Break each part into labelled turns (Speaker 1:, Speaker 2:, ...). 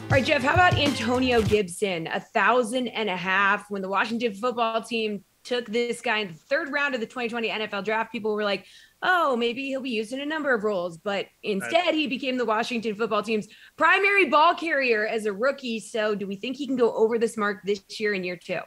Speaker 1: All right, Geoff, how about Antonio Gibson? 1,500 when the Washington football team took this guy in the third round of the 2020 NFL draft. People were like, oh, maybe he'll be used in a number of roles. But instead, he became the Washington football team's primary ball carrier as a rookie. So do we think he can go over this mark this year in year two?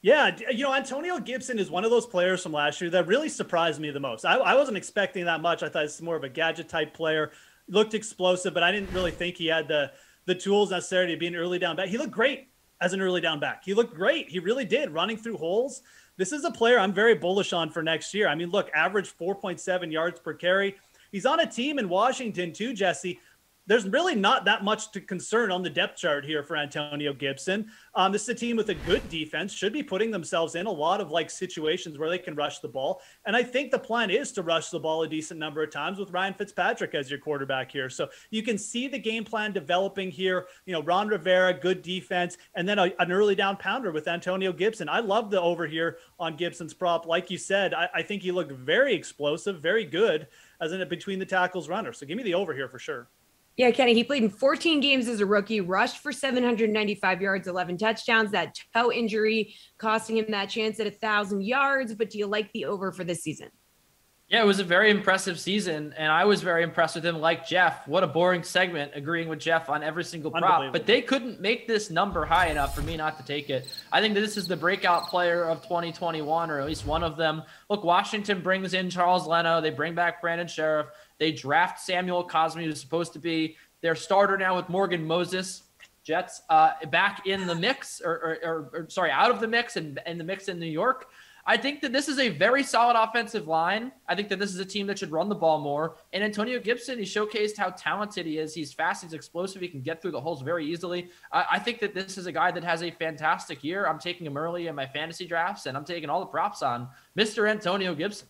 Speaker 2: Yeah, Antonio Gibson is one of those players from last year that really surprised me the most. I wasn't expecting that much. I thought it's more of a gadget type player. Looked explosive, but I didn't really think he had the tools necessary to be an early down back. He looked great as an early down back. He looked great. He really did, running through holes. This is a player I'm very bullish on for next year. I mean, look, average 4.7 yards per carry. He's on a team in Washington too, Jesse. There's really not that much to concern on the depth chart here for Antonio Gibson. This is a team with a good defense, should be putting themselves in a lot of situations where they can rush the ball. And I think the plan is to rush the ball a decent number of times with Ryan Fitzpatrick as your quarterback here. So you can see the game plan developing here. Ron Rivera, good defense, and then an early down pounder with Antonio Gibson. I love the over here on Gibson's prop. Like you said, I think he looked very explosive, very good as in a between the tackles runner. So give me the over here for sure.
Speaker 1: Yeah, Kenny, he played in 14 games as a rookie, rushed for 795 yards, 11 touchdowns. That toe injury costing him that chance at 1,000 yards. But do you like the over for this season?
Speaker 3: Yeah, it was a very impressive season, and I was very impressed with him. Like Geoff, what a boring segment, agreeing with Geoff on every single prop. But they couldn't make this number high enough for me not to take it. I think that this is the breakout player of 2021, or at least one of them. Look, Washington brings in Charles Leno. They bring back Brandon Sheriff. They draft Samuel Cosme, who's supposed to be their starter now with Morgan Moses. Jets back in the mix, or out of the mix and the mix in New York. I think that this is a very solid offensive line. I think that this is a team that should run the ball more. And Antonio Gibson, he showcased how talented he is. He's fast, he's explosive, he can get through the holes very easily. I think that this is a guy that has a fantastic year. I'm taking him early in my fantasy drafts, and I'm taking all the props on Mr. Antonio Gibson.